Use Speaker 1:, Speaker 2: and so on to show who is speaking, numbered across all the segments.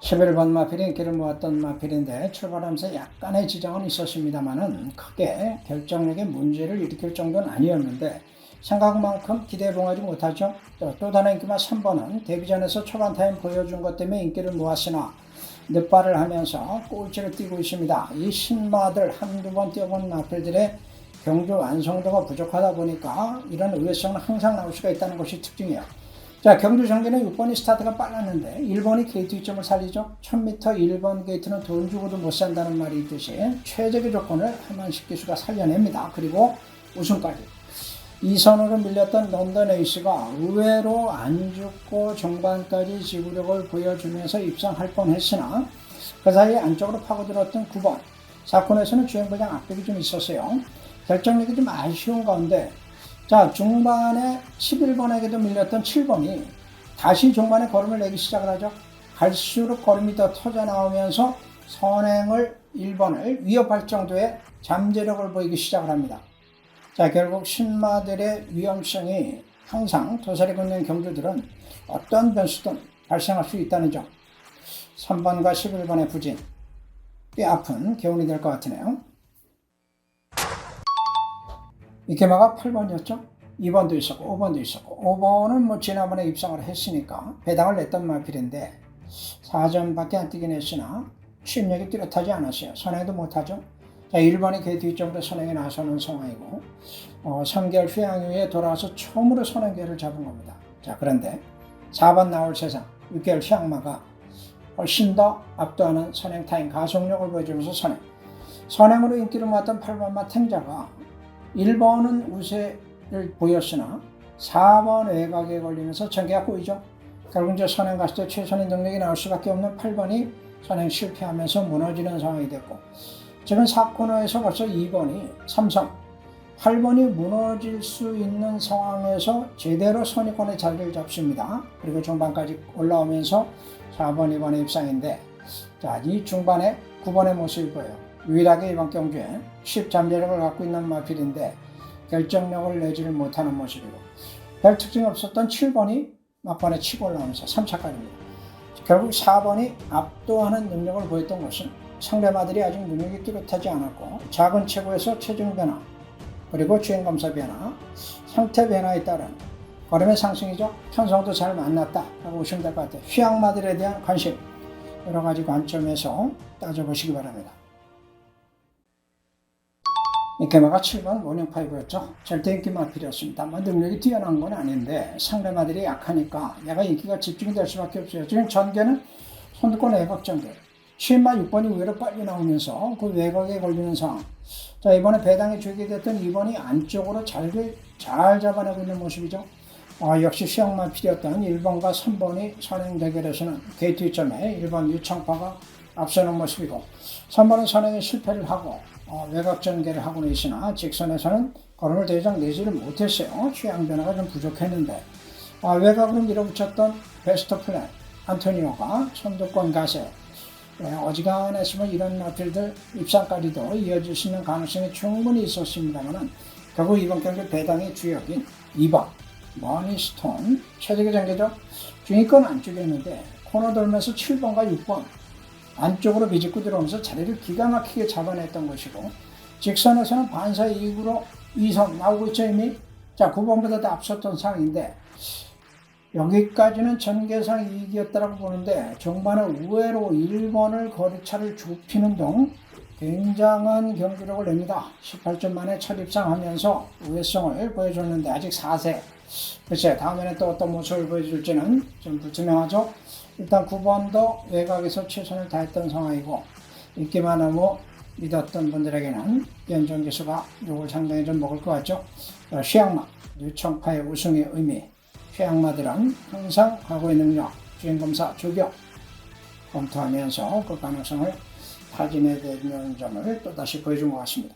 Speaker 1: 11번 마필이 인기를 모았던 마필인데 출발하면서 약간의 지장은 있었습니다만은 크게 결정력에 문제를 일으킬 정도는 아니었는데 생각만큼 기대에 봉하지 못하죠. 또 다른 인기마 3번은 데뷔전에서 초반 타임 보여준 것 때문에 인기를 모았으나 늦발을 하면서 꼴찌를 뛰고 있습니다. 이 신마들 한두 번 뛰어본 마필들의 경주 완성도가 부족하다 보니까 이런 의외성은 항상 나올 수가 있다는 것이 특징이에요. 자, 경주 전개는 6번이 스타트가 빨랐는데 1번이 게이트 이점을 살리죠. 1000m 1번 게이트는 돈 주고도 못 산다는 말이 있듯이 최적의 조건을 한만식 기수가 살려냅니다. 그리고 우승까지. 2선으로 밀렸던 런던 에이스가 의외로 안 죽고 종반까지 지구력을 보여주면서 입상할 뻔했으나 그 사이에 안쪽으로 파고들었던 9번. 4코너에서는 주행부장 압박이 좀 있었어요. 결정력이 좀 아쉬운 가운데 자, 중반에 11번에게도 밀렸던 7번이 다시 중반에 걸음을 내기 시작을 하죠. 갈수록 걸음이 더 터져 나오면서 선행을 1번을 위협할 정도의 잠재력을 보이기 시작을 합니다. 자, 결국 신마들의 위험성이 항상 도사리 걷는 경주들은 어떤 변수든 발생할 수 있다는 점. 3번과 11번의 부진, 꽤 아픈 교훈이 될 것 같으네요. 이케마가 8번이었죠. 2번도 있었고 5번도 있었고 5번은 뭐 지난번에 입상을 했으니까 배당을 냈던 마필인데 4점밖에 안 뛰긴 했으나 취임력이 뚜렷하지 않았어요. 선행도 못하죠. 자, 1번이 게이트 뒷점으로 선행에 나서는 상황이고 3개월 휴양 후에 돌아와서 처음으로 선행 기회를 잡은 겁니다. 자, 그런데 4번 나올 세상 6개월 휴양마가 훨씬 더 압도하는 선행 타임 가속력을 보여주면서 선행으로 인기를 모았던 8번마 탱자가 1번은 우세를 보였으나 4번 외곽에 걸리면서 전개가 꼬이죠. 결국 이제 선행 갔을 때 최선의 능력이 나올 수밖에 없는 8번이 선행 실패하면서 무너지는 상황이 됐고 지금 4코너에서 벌써 2번이 삼성 8번이 무너질 수 있는 상황에서 제대로 선의권의 자리를 잡습니다. 그리고 중반까지 올라오면서 4번, 2번의 입상인데 자, 이 중반에 9번의 모습이 보여요. 유일하게 이번 경주에 10잠재력을 갖고 있는 마필인데 결정력을 내지를 못하는 모습이고 별 특징이 없었던 7번이 막판에 치고 올라오면서 3차까지입니다. 결국 4번이 압도하는 능력을 보였던 것은 상대마들이 아직 능력이 뚜렷하지 않았고 작은 체구에서 체중 변화 그리고 주행검사 변화, 상태 변화에 따른 걸음의 상승이죠. 편성도 잘 만났다 라고 보시면 될 것 같아요. 휴양마들에 대한 관심 여러 가지 관점에서 따져보시기 바랍니다. 이케마가 7번 모닝5였죠. 절대 인기 마필이었습니다. 능력이 뛰어난 건 아닌데 상대마들이 약하니까 얘가 인기가 집중이 될 수밖에 없어요. 지금 전개는 선두권 외곽 전개. 7만 6번이 의외로 빨리 나오면서 그 외곽에 걸리는 상황. 자, 이번에 배당이 주게 됐던 2번이 안쪽으로 잘 잡아내고 있는 모습이죠. 역시 시향만 필요했던 1번과 3번이 선행 대결에서는 게이트 2점에 1번 유창파가 앞서는 모습이고 3번은 선행에 실패를 하고 외곽 전개를 하고는 있으나 직선에서는 걸음을 더 이상 내지를 못했어요. 취향 변화가 좀 부족했는데 외곽으로 밀어붙였던 베스트 플랜 안토니오가 선두권 가세 어지간했으면 이런 마필들 입상까지도 이어질 수 있는 가능성이 충분히 있었습니다만 결국 이번 경기 배당의 주역인 2번 머니스톤 최적의 전개죠. 중위권 안쪽이었는데 코너 돌면서 7번과 6번 안쪽으로 비집고 들어오면서 자리를 기가 막히게 잡아냈던 것이고 직선에서는 반사 이익으로 2선 나오고 있죠 이미. 자, 9번보다 앞섰던 상황인데 여기까지는 전개상 이익이었다고 보는데 중반에 우회로 1번을 거리차를 좁히는 등 굉장한 경기력을 냅니다. 18점 만에 첫 입상하면서 우회성을 보여줬는데 아직 4세. 글쎄 다음에는 또 어떤 모습을 보여줄지는 좀 불투명하죠. 일단 9번도 외곽에서 최선을 다했던 상황이고 인기만 너무 믿었던 분들에게는 연정기수가 요걸 상당히 좀 먹을 것 같죠. 휴양마, 유청파의 우승의 의미 휴양마들은 항상 과거의 능력, 주행검사, 조경 검토하면서 그 가능성을 타진해야 되는 점을 또다시 보여준 것 같습니다.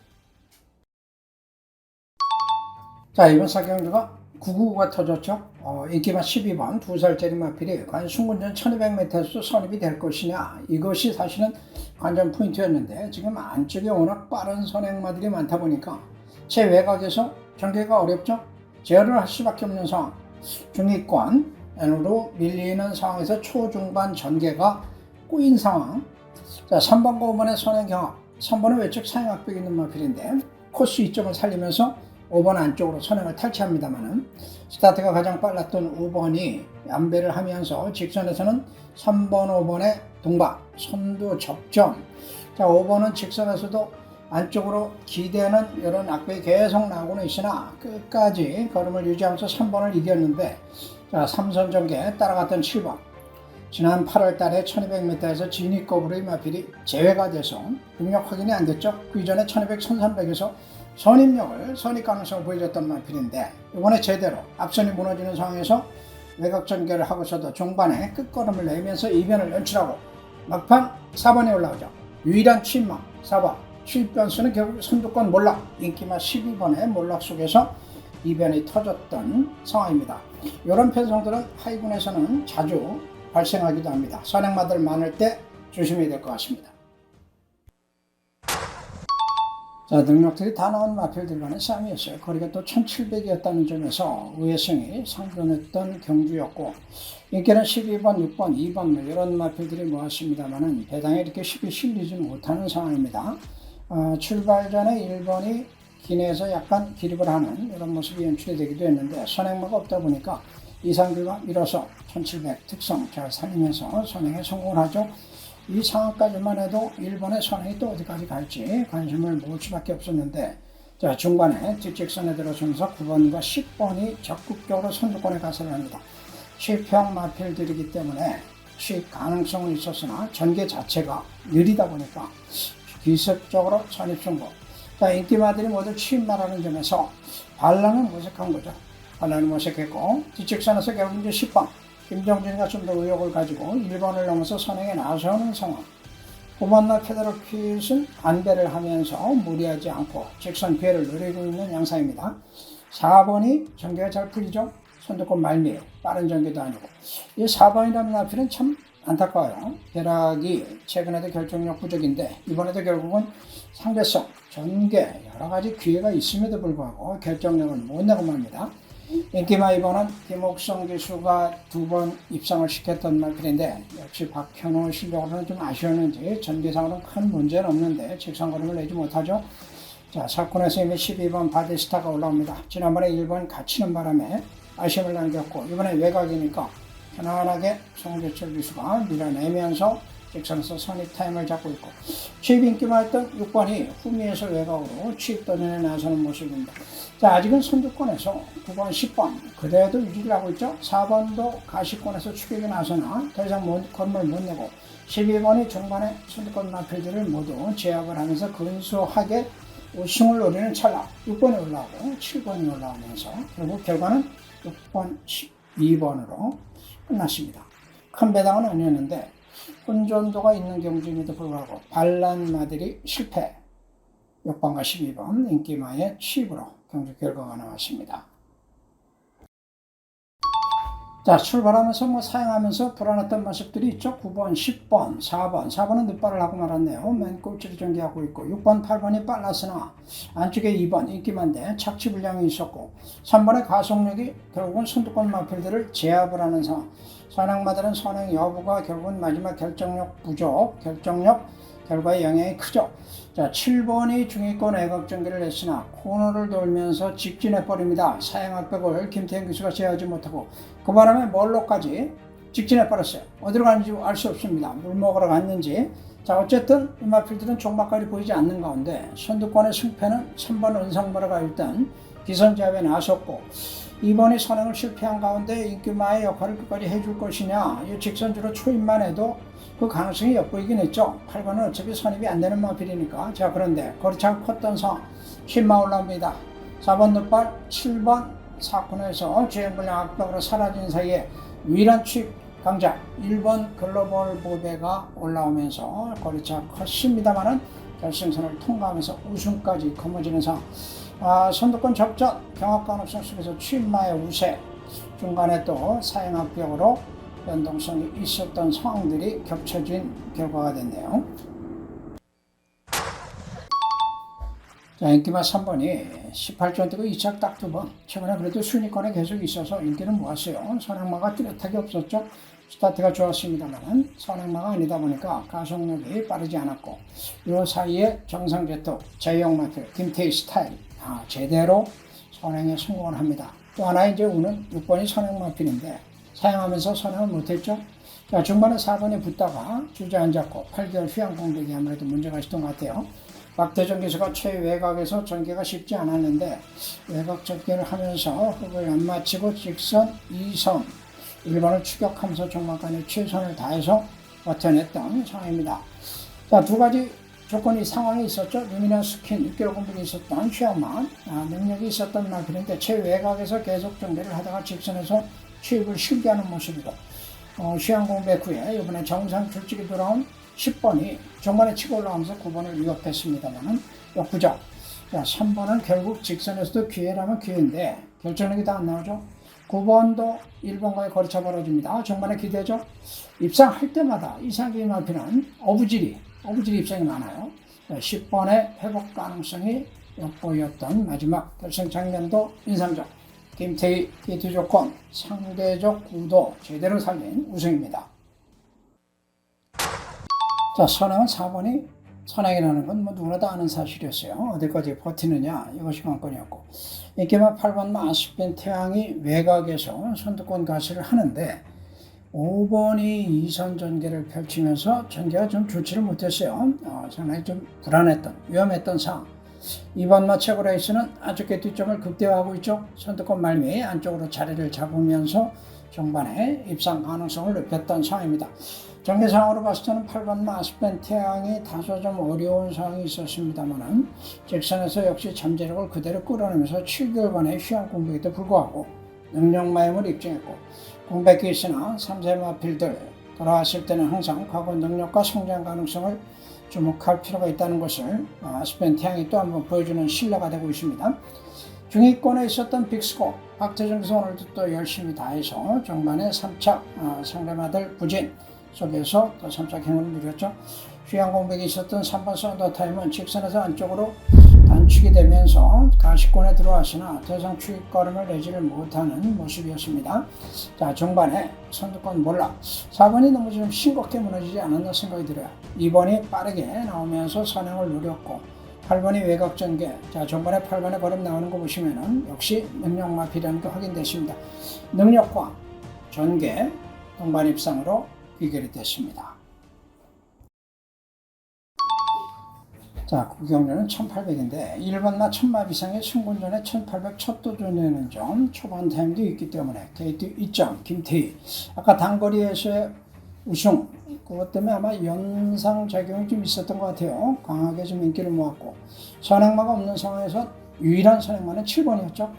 Speaker 1: 자, 이번 사경주가 999가 터졌죠. 인기만 12번 2살짜리 마필이 과연 순군전 1200m에서 선입이 될 것이냐 이것이 사실은 관전 포인트였는데 지금 안쪽에 워낙 빠른 선행마들이 많다 보니까 제 외곽에서 전개가 어렵죠. 제어를 할 수밖에 없는 상황. 중위권으로 밀리는 상황에서 초중반 전개가 꼬인 상황. 자, 3번과 5번의 선행 경합. 3번은 외측 사행 악벽이 있는 마필인데 코스 이점을 살리면서 5번 안쪽으로 선행을 탈취합니다만은 스타트가 가장 빨랐던 5번이 안배를 하면서 직선에서는 3번, 5번의 동반, 선두 접점. 자, 5번은 직선에서도 안쪽으로 기대는 이런 악벽이 계속 나오고는 있으나 끝까지 걸음을 유지하면서 3번을 이겼는데, 자, 3선 전개 따라갔던 7번. 지난 8월 달에 1200m에서 진입급으로 이 마필이 제외가 돼서 능력 확인이 안 됐죠. 그 이전에 1200, 1300에서 선입 가능성을 보여줬던 마필인데 이번에 제대로 앞선이 무너지는 상황에서 외곽 전개를 하고서도 중반에 끝걸음을 내면서 이변을 연출하고 막판 4번에 올라오죠. 유일한 취입마 4번. 취입 변수는 결국 선두권 몰락, 인기마 12번의 몰락 속에서 이변이 터졌던 상황입니다. 이런 편성들은 하이군에서는 자주 발생하기도 합니다. 선행마들 많을 때 조심해야 될 것 같습니다. 자, 능력들이 다 나온 마필들 간의 싸움이었어요. 거리가 또 1700이었다는 점에서 우회성이 상존했던 경주였고, 인기는 12번, 6번, 2번 이런 마필들이 모았습니다만은 배당에 이렇게 쉽게 실리지 못하는 상황입니다. 출발 전에 1번이 기내에서 약간 기립을 하는 이런 모습이 연출이 되기도 했는데 선행마가 없다 보니까 이상규가 밀어서 1700 특성 잘 살리면서 선행에 성공을 하죠. 이 상황까지만 해도 1번의 선행이 또 어디까지 갈지 관심을 모을 수밖에 없었는데, 자, 중간에 뒷직선에 들어서면서 9번과 10번이 적극적으로 선두권에 가세를 합니다. 취평 마필들이기 때문에 취입 가능성은 있었으나 전개 자체가 느리다 보니까 기습적으로 선입승부. 자, 인기마들이 모두 취입마라는 점에서 반란은 모색한 거죠. 반란은 모색했고 뒷직선에서 결국 이제 10번 김정진이가 좀 더 의욕을 가지고 1번을 넘어서 선행에 나서는 상황. 5번나 페더러킷은 안배를 하면서 무리하지 않고 직선 기회를 누리고 있는 양상입니다. 4번이 전개가 잘 풀리죠. 선두권 말미에 빠른 전개도 아니고. 이 4번이라는 나필은 참 안타까워요. 대락이 최근에도 결정력 부족인데 이번에도 결국은 상대성, 전개 여러 가지 기회가 있음에도 불구하고 결정력을 못 내고 맙니다. 인기마 2번은 김옥성 기수가 2번 입상을 시켰던 마필인데 역시 박현호 실력으로는 좀 아쉬웠는지 전개상으로는 큰 문제는 없는데 직선걸음을 내지 못하죠. 자, 사건에서 이미 12번 바디스타가 올라옵니다. 지난번에 1번 갇히는 바람에 아쉬움을 남겼고 이번에 외곽이니까 편안하게 송재철 기수가 밀어내면서 직선에서 선입 타임을 잡고 있고, 취입 인기마였던 6번이 후미에서 외곽으로 취입 도전에 나서는 모습입니다. 자, 아직은 선두권에서 9번, 10번 그대도 유지를 하고 있죠. 4번도 가시권에서 추격에 나서나 더 이상 건물 못 내고 12번이 중반에 선두권 마필들을 모두 제압을 하면서 근소하게 우승을 노리는 찰나 6번이 올라오고 7번이 올라오면서 결국 결과는 6번, 12번으로 끝났습니다. 큰 배당은 아니었는데 혼전도가 있는 경주임에도 불구하고 반란마들이 실패, 6번과 12번 인기마의 취입으로 경주 결과가 나왔습니다. 자, 출발하면서 사용하면서 불안했던 모습들이 있죠. 9번, 10번, 4번은 늦발을 하고 말았네요. 맨 꼴찌를 전개하고 있고 6번, 8번이 빨랐으나 안쪽에 2번 인기만데 착취 불량이 있었고 3번의 가속력이 결국은 선두권 마필들을 제압을 하는 상황. 선행마들은 선행 여부가 결국은 마지막 결정력 부족, 결정력 결과의 영향이 크죠. 자, 7번이 중위권 외곽 전개를 했으나 코너를 돌면서 직진해버립니다. 사행악벽을 김태형 기수가 제어하지 못하고 그 바람에 멀로까지 직진해버렸어요. 어디로 가는지 알 수 없습니다. 물 먹으러 갔는지. 자, 어쨌든 이 마필들은 종막까지 보이지 않는 가운데 선두권의 승패는 3번 은성마라가 일단 기선제압에 나섰고 2번이 선행을 실패한 가운데 인기마의 역할을 끝까지 해줄 것이냐, 이 직선주로 초입만 해도 그 가능성이 엿보이긴 했죠. 8번은 어차피 선입이 안 되는 마필이니까. 자, 그런데 거리차가 컸던 상황. 10마 올라옵니다. 4번 덧발, 7번 사건에서 주행불량 악벽으로 사라진 사이에 유일한 취입 강자 1번 글로벌 보배가 올라오면서 거리차 컸습니다만은 결승선을 통과하면서 우승까지 거머쥐는 상황. 선두권 접전, 경합 가능성 속에서 취입마의 우세, 중간에 또 사행악벽으로 변동성이 있었던 상황들이 겹쳐진 결과가 됐네요. 자, 인기마 3번이 18전 뛰고 2착 딱 2번. 최근에 그래도 순위권에 계속 있어서 인기는 모았어요. 선행마가 뚜렷하게 없었죠. 스타트가 좋았습니다만 선행마가 아니다 보니까 가속력이 빠르지 않았고 이 사이에 정상제토, 제형마필, 김태희 스타일 제대로 선행에 성공을 합니다. 또 하나 이제 우는 6번이 선행마필인데 사용하면서 선행을 못했죠. 자, 중반에 4번이 붙다가 주저앉았고 8개월 휴양 공백이 아무래도 문제가 있었던 것 같아요. 박태정 기수가 최외곽에서 전개가 쉽지 않았는데 외곽 전개를 하면서 흙을 안 맞히고 직선 2선 1번을 추격하면서 종막간에 최선을 다해서 버텨냈던 상황입니다. 자, 두 가지 조건이 상황이 있었죠. 루미너스 스킨 6개월 공백이 있었던 휴양만 능력이 있었던 마필인데 최외곽에서 계속 전개를 하다가 직선에서 추입을 실기하는 모습이고 휴양 공백 후에 이번에 정상 출직이 돌아온 10번이 종반에 치고 올라가면서 9번을 위협했습니다만 역부정. 자, 3번은 결국 직선에서도 기회라면 기회인데 결정력이 다 안 나오죠. 9번도 1번과의 거리차 벌어집니다. 종반에 기대죠. 입상할 때마다 이상적인 마피는 어부질이 입상이 많아요. 10번의 회복 가능성이 엿보였던 마지막 결승 장면도 인상적. 김태희 게이트 조건 상대적 구도 제대로 살린 우승입니다. 자, 선행은 4번이 선행이라는 건 뭐 누구나 다 아는 사실이었어요. 어디까지 버티느냐 이것이 관건이었고 인기마 8번마 아스펜 태양이 외곽에서 선두권 가시를 하는데 5번이 2선 전개를 펼치면서 전개가 좀 좋지를 못했어요. 상당히 좀 불안했던 위험했던 상황. 2번마 체고레이스는 안쪽에 뒷점을 극대화하고 있죠. 선두권 말미에 안쪽으로 자리를 잡으면서 종반에 입상 가능성을 높였던 상황입니다. 전개상으로 봤을 때는 8번마 아스펜 태양이 다소 좀 어려운 상황이 있었습니다만 직선에서 역시 잠재력을 그대로 끌어내면서 7개월간의 휴양 공백에도 불구하고 능력마임을 입증했고 공백이 있으나 3세 마필들 돌아왔을 때는 항상 과거 능력과 성장 가능성을 주목할 필요가 있다는 것을 아스펜 태양이 또 한번 보여주는 신뢰가 되고 있습니다. 중위권에 있었던 빅스코 박태정 기수 오늘도 또 열심히 다해서 종반에 3차 상대마들 부진 속에서 또 3차 행운을 누렸죠. 휴양 공백이 있었던 3번 썬더타임은 직선에서 안쪽으로 단축이 되면서 가시권에 들어왔으나 더 이상 추입걸음을 내지를 못하는 모습이었습니다. 자, 중반에 선두권 몰락 4번이 너무 좀 싱겁게 무너지지 않았나 생각이 들어요. 2번이 빠르게 나오면서 선행을 노렸고 8번이 외곽 전개. 자, 중반에 8번에 걸음 나오는 거 보시면은 역시 능력 마피라는 게 확인됐습니다. 능력과 전개 동반 입상으로 귀결이 됐습니다. 자, 구경료는 1800인데 1번나 1000마 이상의 승군전에 1800 첫 도전에는 좀 초반 타임도 있기 때문에 게이트 2점 김태희 아까 단거리에서의 우승 그것 때문에 아마 연상작용이 좀 있었던 것 같아요. 강하게 좀 인기를 모았고 선행마가 없는 상황에서 유일한 선행마는 7번이었죠.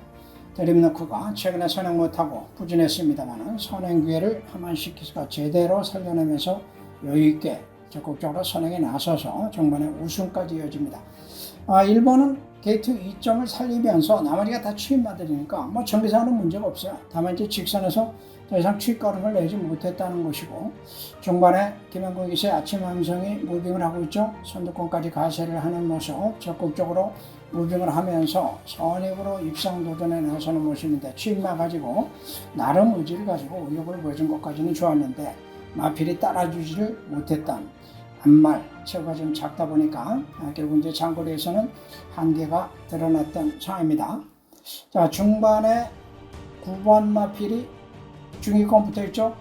Speaker 1: 데림너크가 최근에 선행 못하고 부진했습니다만 선행 기회를 하만식 기수가 제대로 살려내면서 여유있게 적극적으로 선행에 나서서 종반에 우승까지 이어집니다. 1번은 게이트 2점을 살리면서 나머지가 다 추입마들이니까 뭐 정비상으로는 문제가 없어요. 다만 이제 직선에서 더 이상 추입걸음을 내지 못했다는 것이고 중반에 김영국 기수의 아침 함성이 무빙을 하고 있죠. 선두권까지 가세를 하는 모습 적극적으로 무빙을 하면서 선입으로 입상 도전에 나서는 모습인데 추입마 가지고 나름 의지를 가지고 의욕을 보여준 것까지는 좋았는데 마필이 따라주지를 못했던 앞말 체구가 좀 작다 보니까 결국 이제 장거리에서는 한계가 드러났던 상황입니다. 자, 중반에 9번 마필이 중위권 붙어있죠.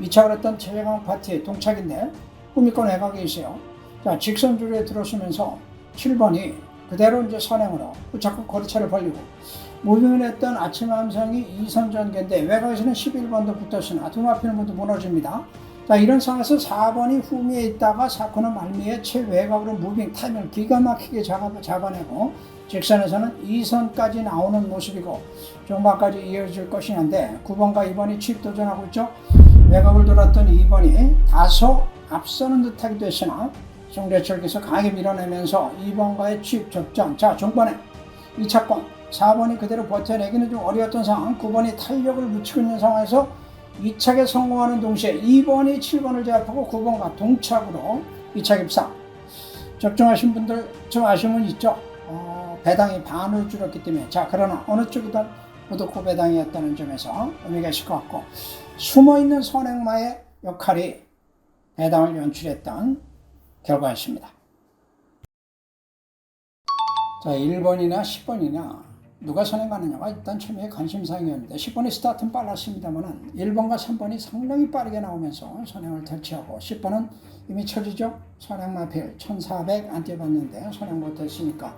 Speaker 1: 2차를 했던 최재강 파티의 동착인데 후미권 외곽에 있어요. 자, 직선 줄에 들어서면서 7번이 그대로 이제 선행으로 자꾸 거리차를 벌리고 무빙을 했던 아침 함성이 2선 전개인데 외곽에서는 11번도 붙었으나 두 마필은 모두 무너집니다. 자, 이런 상황에서 4번이 후미에 있다가 4코너 말미에 최외곽으로 무빙 타임을 기가 막히게 잡아내고 직선에서는 2선까지 나오는 모습이고 종반까지 이어질 것이는데 9번과 2번이 추입 도전하고 있죠. 외곽을 돌았던 2번이 다소 앞서는 듯하기도 했으나 송대철께서 강하게 밀어내면서 2번과의 추입 접전. 자, 종반에 2차권 4번이 그대로 버텨내기는 좀 어려웠던 상황. 9번이 탄력을 붙이고 있는 상황에서 2착에 성공하는 동시에 2번이 7번을 제압하고 9번과 동착으로 2착 입상. 적중하신 분들 좀 아쉬움은 있죠. 배당이 반을 줄었기 때문에. 자, 그러나 어느 쪽이든 모두 고배당이었다는 점에서 의미가 있을 것 같고, 숨어있는 선행마의 역할이 배당을 연출했던 결과였습니다. 자, 1번이나 10번이나 누가 선행하느냐가 일단 처음에 관심사항이었는데 10번의 스타트는 빨랐습니다만 1번과 3번이 상당히 빠르게 나오면서 선행을 대체하고 10번은 이미 처지죠. 선행마필 1400 안 뛰어봤는데 선행 못했으니까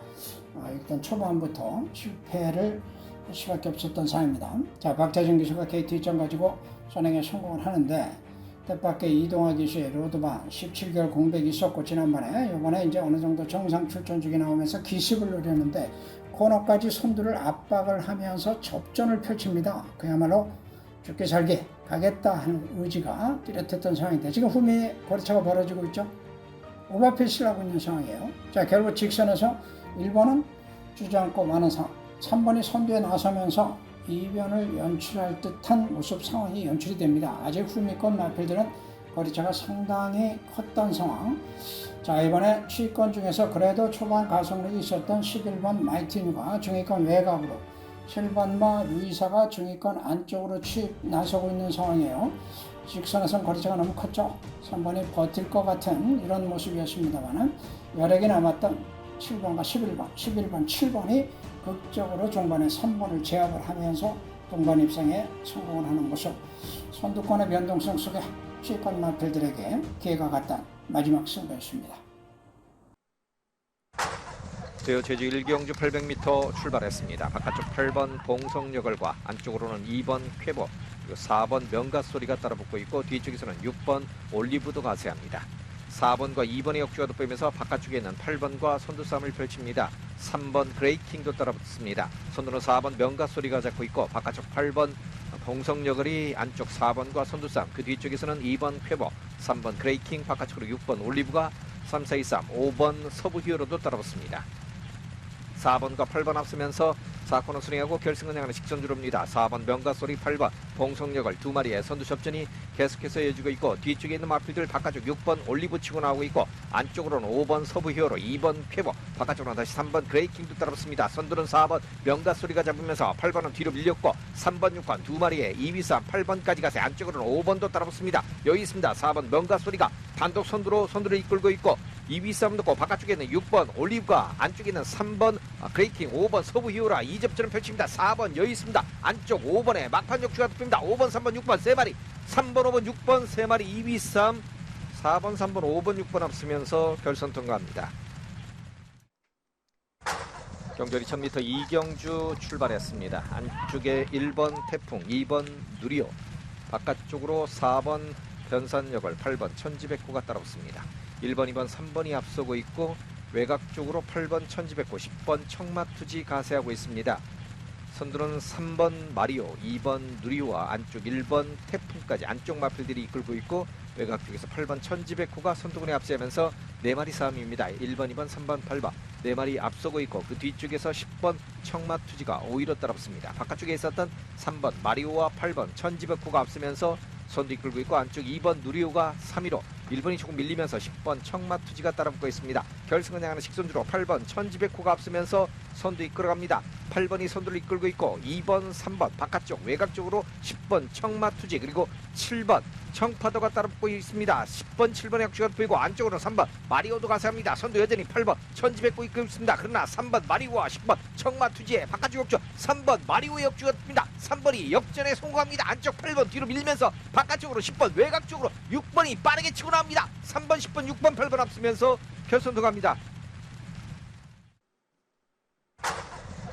Speaker 1: 일단 초반부터 실패를 할 수밖에 없었던 상황입니다. 자, 박자준 기수가 게이트 2점 가지고 선행에 성공을 하는데 뜻밖의 이동화 기수의 로드반 17개월 공백이 있었고 지난번에 이번에 이제 어느 정도 정상 출전중에 나오면서 기습을 노렸는데 코너까지 선두를 압박을 하면서 접전을 펼칩니다. 그야말로 죽게 살게 가겠다 하는 의지가 뚜렷했던 상황인데 지금 후미에 거리차가 벌어지고 있죠. 오버페이스를 하고 있는 상황이에요. 자, 결국 직선에서 1번은 주저앉고 마는 상황, 3번이 선두에 나서면서 이변을 연출할 듯한 모습 상황이 연출이 됩니다. 아직 후미권 마필들은 거리차가 상당히 컸던 상황. 자, 이번에 추위권 중에서 그래도 초반 가속력이 있었던 11번 마이티뉴가 중위권 외곽으로 7번마 루이사가 중위권 안쪽으로 나서고 있는 상황이에요. 직선에선 거리차가 너무 컸죠. 3번이 버틸 것 같은 이런 모습이었습니다만 여력이 남았던 7번과 11번, 7번이 극적으로 종반에 3번을 제압을 하면서 동반 입상에 성공을 하는 모습. 선두권의 변동성 속에 추위권 마필들에게 기회가 갔던 마지막 승부였습니다.
Speaker 2: 제주 1경주 800m 출발했습니다. 바깥쪽 8번 봉성여걸과 안쪽으로는 2번 쾌보, 그리고 4번 명가소리가 따라붙고 있고 뒤쪽에서는 6번 올리브도 가세합니다. 4번과 2번의 역주가 돋보이면서 바깥쪽에 있는 8번과 선두싸움을 펼칩니다. 3번 브레이킹도 따라붙습니다. 선두는 4번 명가소리가 잡고 있고 바깥쪽 8번 봉성여걸이 안쪽 4번과 선두싸움, 그 뒤쪽에서는 2번 쾌보, 3번 브레이킹, 바깥쪽으로 6번 올리브가 3, 4, 2, 3, 5번 서부 히어로도 따라붙습니다. 4번과 8번 앞서면서 4코너 순행하고 결승을 향하는 직선주로입니다. 4번 명가소리, 8번 봉성여걸 두 마리의 선두 접전이 계속해서 이어지고 있고 뒤쪽에 있는 마필들 바깥쪽 6번 올리브 치고 나오고 있고 안쪽으로는 5번 서부 히어로, 2번 쾌보, 바깥쪽으로는 다시 3번 브레이킹도 따라붙습니다. 선두는 4번 명가소리가 잡으면서 8번은 뒤로 밀렸고 3번, 6번 두 마리의 2위 싸움 8번까지 가세 안쪽으로는 5번도 따라붙습니다. 여기 있습니다. 4번 명가소리가 단독 선두를 이끌고 있고 2위 싸움 듣고 바깥쪽에 있는 6번 올리브가 안쪽에 있는 3번 브레이킹, 5번 서부 히어로와 이 접전을 펼칩니다. 4번 여기 있습니다. 안쪽 5번에 막판 역주가 듭니다. 5번, 3번, 6번 세 마리, 3번, 5번, 6번 세 마리 2위 싸움 4번, 3번, 5번, 6번 앞서면서 결선 통과합니다. 경주 2000m 이경주 출발했습니다. 안쪽에 1번 태풍, 2번 누리호, 바깥쪽으로 4번 변산여걸, 8번 천지백호가 따라붙습니다. 1번, 2번, 3번이 앞서고 있고 외곽 쪽으로 8번 천지백호, 10번 청마투지 가세하고 있습니다. 선두는 3번 마리오, 2번 누리오와 안쪽 1번 태풍까지 안쪽 마필들이 이끌고 있고 외곽 쪽에서 8번 천지백호가 선두군에 앞서면서 4마리 싸움입니다. 1번, 2번, 3번, 8번 4마리 앞서고 있고 그 뒤쪽에서 10번 청마투지가 오히려 따라붙습니다. 바깥쪽에 있었던 3번 마리오와 8번 천지백호가 앞서면서 선두 이끌고 있고 안쪽 2번 누리오가 3위로 1번이 조금 밀리면서 10번 청마투지가 따라붙고 있습니다. 결승을 향하는 직선주로 8번 천지백호가 앞서면서 선두 이끌어갑니다. 8번이 선두를 이끌고 있고 2번, 3번 바깥쪽 외곽 쪽으로 10번 청마투지 그리고 7번 청파도가 따라붙고 있습니다. 10번, 7번의 역주가 보이고 안쪽으로 3번 마리오도 가세합니다. 선두 여전히 8번 천지백호 이끌고 있습니다. 그러나 3번 마리오와 10번 청마투지의 바깥쪽 역주 3번 마리오의 역주가 듭니다. 3번이 역전에 성공합니다. 안쪽 8번 뒤로 밀면서 바깥쪽으로 10번 외곽 쪽으로 6번이 빠르게 치고 나옵니다. 3번, 10번, 6번, 8번 앞서면서 결선 통과합니다.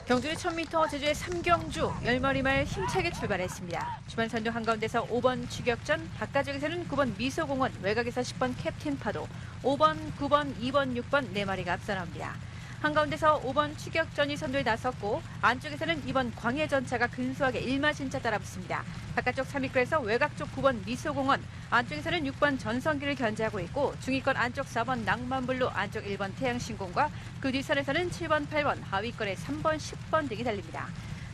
Speaker 3: 경주의 1000m 제주의 3경주 10마리말 힘차게 출발했습니다. 주말 선두 한가운데서 5번 추격전, 바깥쪽에서는 9번 미소공원, 외곽에서 10번 캡틴 파도, 5번, 9번, 2번, 6번 4마리가 앞서 나옵니다. 한가운데서 5번 추격전이 선두에 나섰고 안쪽에서는 2번 광해전차가 근소하게 일마신차 따라붙습니다. 바깥쪽 3위권에서 외곽 쪽 9번 미소공원, 안쪽에서는 6번 전성기를 견제하고 있고 중위권 안쪽 4번 낭만블루, 안쪽 1번 태양신공과 그 뒷선에서는 7번, 8번, 하위권에 3번, 10번 등이 달립니다.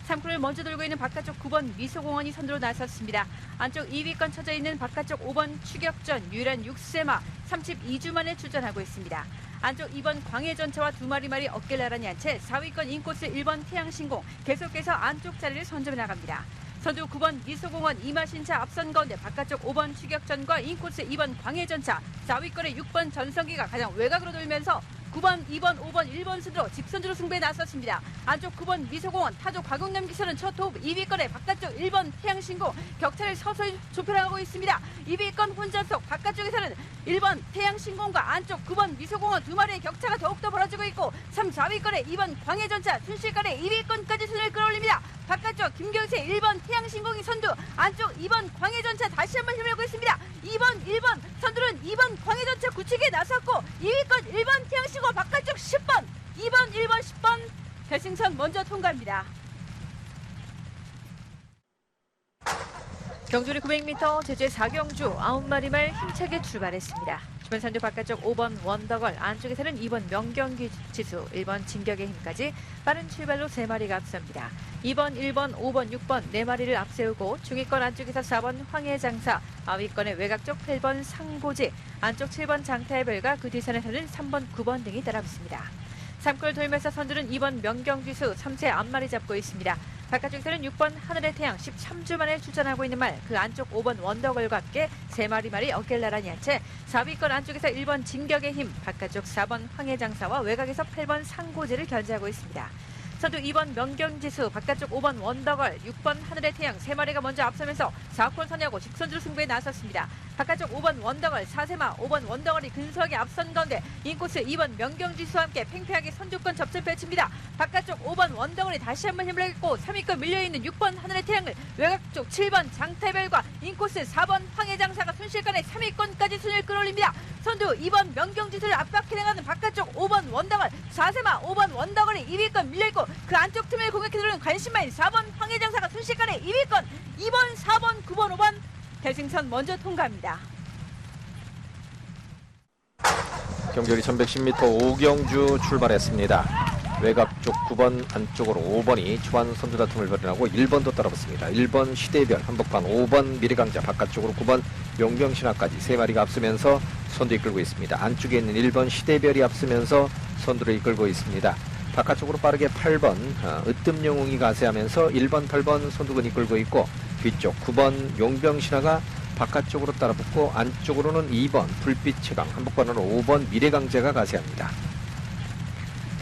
Speaker 3: 3코너를 먼저 돌고 있는 바깥쪽 9번 미소공원이 선두로 나섰습니다. 안쪽 2위권 쳐져 있는 바깥쪽 5번 추격전 유일한 6세마 32주 만에 출전하고 있습니다. 안쪽 2번 광해전차와 두 마리 어깨를 나란히 한 채 4위권 인코스 1번 태양신공 계속해서 안쪽 자리를 선점해 나갑니다. 선두 9번 미소공원 이마신차 앞선 가운데 바깥쪽 5번 추격전과 인코스 2번 광해전차 4위권의 6번 전성기가 가장 외곽으로 돌면서 9번, 2번, 5번, 1번 순으로 직선주로 승부에 나섰습니다. 안쪽 9번 미소공원, 타조 과국남 기사는 첫 호흡 2위권에 바깥쪽 1번 태양신공 격차를 서서히 좁혀나가고 있습니다. 2위권 혼전속 바깥쪽에서는 1번 태양신공과 안쪽 9번 미소공원 두 마리의 격차가 더욱더 벌어지고 있고 3, 4위권에 2번 광해전차 순식간에 2위권까지 순을 끌어올립니다. 바깥쪽 김경세 1번 태양신공이 선두, 안쪽 2번 광해전차 다시 한번 힘을 내고 있습니다. 2번, 1번 선두는 2번 광해전차 굳히기에 나섰고 2위권 1번 태양신공 바깥쪽 10번, 2번, 1번, 10번 결승선 먼저 통과합니다. 경주리 900m 제주의 4경주 9마리 말 힘차게 출발했습니다. 주변 선두 바깥쪽 5번 원더걸, 안쪽에서는 2번 명경기 지수, 1번 진격의 힘까지 빠른 출발로 3마리가 앞섭니다. 2번, 1번, 5번, 6번 4마리를 앞세우고 중위권 안쪽에서 4번 황해장사, 아위권의 외곽 쪽 8번 상고지, 안쪽 7번 장타의별과 그 뒷선에서는 3번, 9번 등이 따라붙습니다. 3골 돌면서 선두는 2번 명경지수 3세 앞마리 잡고 있습니다. 바깥쪽에서는 6번 하늘의 태양 13주 만에 출전하고 있는 말, 그 안쪽 5번 원더걸과 함께 3마리 어깨를 나란히 한 채 4위권 안쪽에서 1번 진격의 힘, 바깥쪽 4번 황해장사와 외곽에서 8번 상고지를 견제하고 있습니다. 선두 2번 명경지수, 바깥쪽 5번 원더걸, 6번 하늘의 태양 3마리가 먼저 앞서면서 4콜 선회하고 직선주로 승부에 나섰습니다. 바깥쪽 5번 원더걸 4세마 5번 원더걸이 근소하게 앞선 가운데 인코스 2번 명경지수와 함께 팽팽하게 선두권 접전 펼칩니다. 바깥쪽 5번 원더걸이 다시 한번 힘을 내겠고 3위권 밀려있는 6번 하늘의 태양을 외곽 쪽 7번 장태별과 인코스 4번 황해장사가 순식간에 3위권까지 순을 끌어올립니다. 선두 2번 명경지수를 압박해 나가는 바깥쪽 5번 원더걸 4세마 5번 원더걸이 2위권 밀려있고 그 안쪽 틈을 공격해 들어오는 관심마인 4번 황해장사가 순식간에 2위권 2번 4번 9번 5번 결승선 먼저 통과합니다.
Speaker 2: 경주리 1110m 오경주 출발했습니다. 외곽 쪽 9번, 안쪽으로 5번이 초반 선두 다툼을 벌여나고 1번도 따라붙습니다. 1번 시대별 한복판, 5번 미래강자, 바깥쪽으로 9번 용병신화까지 3마리가 앞서면서 선두 이끌고 있습니다. 안쪽에 있는 1번 시대별이 앞서면서 선두를 이끌고 있습니다. 바깥쪽으로 빠르게 8번 으뜸영웅이 가세하면서 1번, 8번 선두근 이끌고 있고 뒤쪽 9번 용병신화가 바깥쪽으로 따라붙고 안쪽으로는 2번 불빛체강, 한복판으로 5번 미래강자가 가세합니다.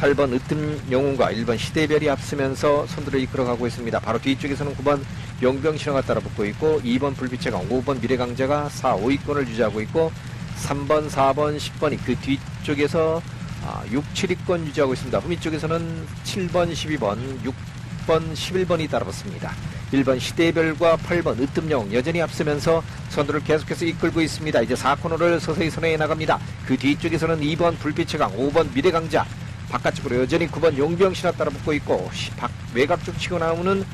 Speaker 2: 8번 으뜸영웅과 1번 시대별이 앞서면서 선두를 이끌어가고 있습니다. 바로 뒤쪽에서는 9번 용병신화가 따라붙고 있고 2번 불빛체강, 5번 미래강자가 4, 5위권을 유지하고 있고 3번, 4번, 10번이 그 뒤쪽에서 6, 7위권 유지하고 있습니다. 후미 쪽에서는 7번, 12번, 6번, 11번이 따라붙습니다. 1번 시대별과 8번 으뜸영웅 여전히 앞서면서 선두를 계속해서 이끌고 있습니다. 이제 4코너를 서서히 선회해 나갑니다. 그 뒤쪽에서는 2번 불빛의 강, 5번 미래강자, 바깥쪽으로 여전히 9번 용병신화 따라붙고 있고 외곽 쪽 치고 나오는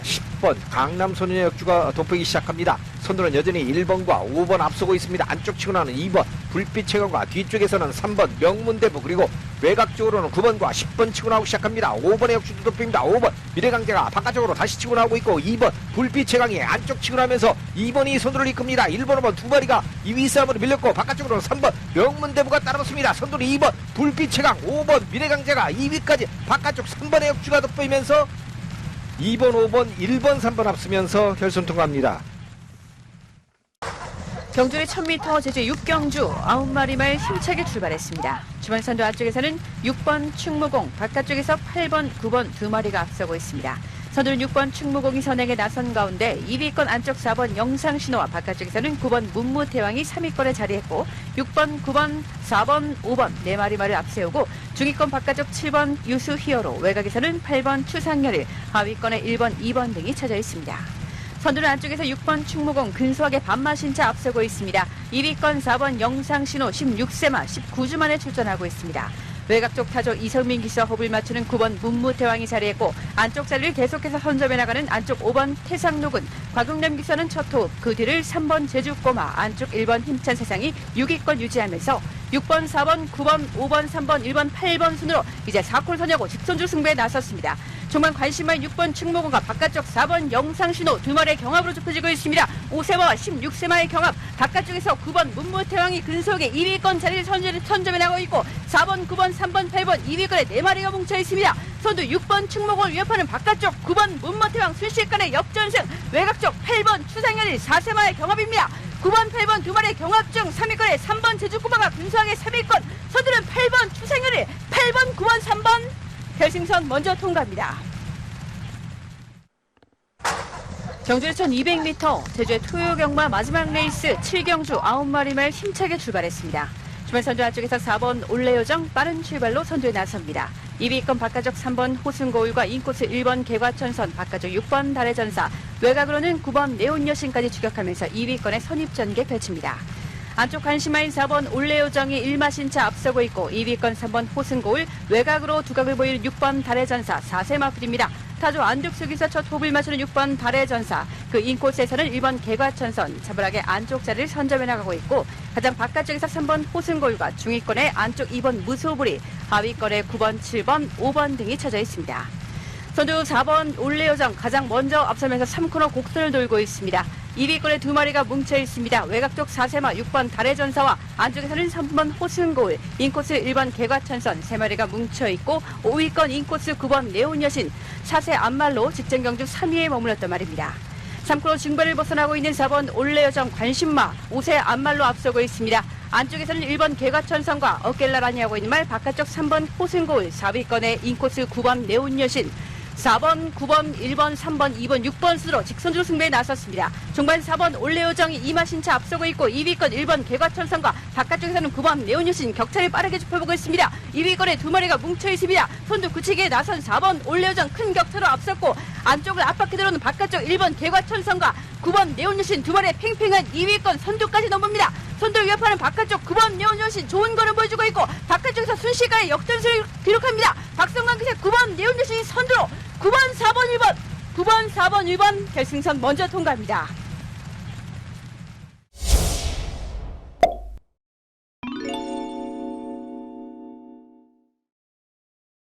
Speaker 2: 10번 강남소년의 역주가 돋보이기 시작합니다. 선두는 여전히 1번과 5번 앞서고 있습니다. 안쪽 치고 나오는 2번 불빛의 강과 뒤쪽에서는 3번 명문대부, 그리고 외곽 쪽으로는 9번과 10번 치고 나오기 시작합니다. 5번의 역주도 돋보입니다. 5번 미래강자가 바깥쪽으로 다시 치고 나오고 있고 2번 불빛의 강이 안쪽 치고 나면서 2번이 선두를 이끕니다. 1번, 5번 두 마리가 2위 싸움으로 밀렸고 바깥쪽으로는 3번 명문대부가 따라붙습니다. 선두는 2번 불빛의 강, 5번 미래강자가 2위까지 바깥쪽 3번의 역주가 돋보이면서 2번, 5번, 1번, 3번 앞서면서 결선 통과합니다.
Speaker 3: 경주리 1000m 제주 6경주 9마리 말 힘차게 출발했습니다. 주변 선두 앞쪽에서는 6번 충무공, 바깥쪽에서 8번, 9번 두 마리가 앞서고 있습니다. 선두는 6번 충무공이 선행에 나선 가운데 2위권 안쪽 4번 영상신호와 바깥쪽에서는 9번 문무대왕이 3위권에 자리했고 6번, 9번, 4번, 5번 4마리 말을 앞세우고 중위권 바깥쪽 7번 유수히어로, 외곽에서는 8번 추상열일, 하위권에 1번, 2번 등이 쳐져 있습니다. 선두는 안쪽에서 6번 충무공 근소하게 반마신차 앞서고 있습니다. 2위권 4번 영상신호 16세마 19주 만에 출전하고 있습니다. 외곽 쪽 타조 이성민 기수와 호흡을 맞추는 9번 문무대왕이 자리했고 안쪽 자리를 계속해서 선점해 나가는 안쪽 5번 태상록은 곽웅남 기수와는 첫 호흡, 그 뒤를 3번 제주꼬마, 안쪽 1번 힘찬 세상이 6위권 유지하면서 6번, 4번, 9번, 5번, 3번, 1번, 8번 순으로 이제 4콜 선야고 직선주 승부에 나섰습니다. 중반 관심만 6번 충무공과 바깥쪽 4번 영상신호 두 마리의 경합으로 좁혀지고 있습니다. 5세와 16세마의 경합, 바깥쪽에서 9번 문무태왕이 근소하게 2위권 자리를 선점해 나가고 있고 4번, 9번, 3번, 8번 2위권에 4마리가 뭉쳐 있습니다. 선두 6번 충무공을 위협하는 바깥쪽 9번 문무태왕 순식간의 역전승, 외곽쪽 8번 추상열이 4세마의 경합입니다. 9번, 8번 두 마리의 경합 중 3위권에 3번 제주꼬마가 근소하게 3위권, 선두는 8번 추상열이 8번, 9번, 3번 결승선 먼저 통과합니다. 경주의 1200m 제주의 토요경마 마지막 레이스 7경주 9마리 말 힘차게 출발했습니다. 주말 선두 안쪽에서 4번 올레요정 빠른 출발로 선두에 나섭니다. 2위권 바깥쪽 3번 호승고울과 인코스 1번 개과천선, 바깥쪽 6번 달의 전사, 외곽으로는 9번 네온여신까지 추격하면서 2위권에 선입전개 펼칩니다. 안쪽 관심마인 4번 올레요정이 1마신차 앞서고 있고 2위권 3번 호승고울, 외곽으로 두각을 보이는 6번 달의 전사 4세 마필입니다. 타조 안득수기서 첫 호흡을 맞추는 6번 달의 전사, 그 인코스에서는 1번 개과천선 차분하게 안쪽 자리를 선점해 나가고 있고 가장 바깥쪽에서 3번 호승고울과 중위권의 안쪽 2번 무소불이, 하위권에 9번, 7번, 5번 등이 쳐져 있습니다. 선두 4번 올레요정 가장 먼저 앞서면서 3코너 곡선을 돌고 있습니다. 2위권에 두 마리가 뭉쳐 있습니다. 외곽쪽 4세마 6번 달의 전사와 안쪽에서는 3번 호승고울, 인코스 1번 개과천선 3마리가 뭉쳐 있고 5위권 인코스 9번 네온여신, 4세 앞말로 직전 경주 3위에 머물렀단 말입니다. 3코너 중반을 벗어나고 있는 4번 올레요정 관심마 5세 앞말로 앞서고 있습니다. 안쪽에서는 1번 개과천선과 어깨를 나란히 하고 있는 말, 바깥쪽 3번 호승고울, 4위권에 인코스 9번 네온여신, 4번, 9번, 1번, 3번, 2번, 6번 순으로 직선주로 승부에 나섰습니다. 중반 4번 올레요정이 2마신차 앞서고 있고 2위권 1번 개과천선과 바깥쪽에서는 9번 네온유신 격차를 빠르게 좁혀보고 있습니다. 2위권에 두 마리가 뭉쳐 있습니다. 선두 굳히기에 나선 4번 올레요정 큰 격차로 앞섰고 안쪽을 압박해 들어오는 바깥쪽 1번 개과천선과 9번 네온유신 두 마리의 팽팽한 2위권 선두까지 넘습니다. 선두를 위협하는 바깥쪽 9번 네온유신 좋은 걸음 보여주고 있고 바깥쪽에서 순식간에 역전승을 기록합니다. 박성광 기세 9번 네온유신이 선두로 9번, 4번, 1번, 9번, 4번, 1번 결승선 먼저 통과합니다.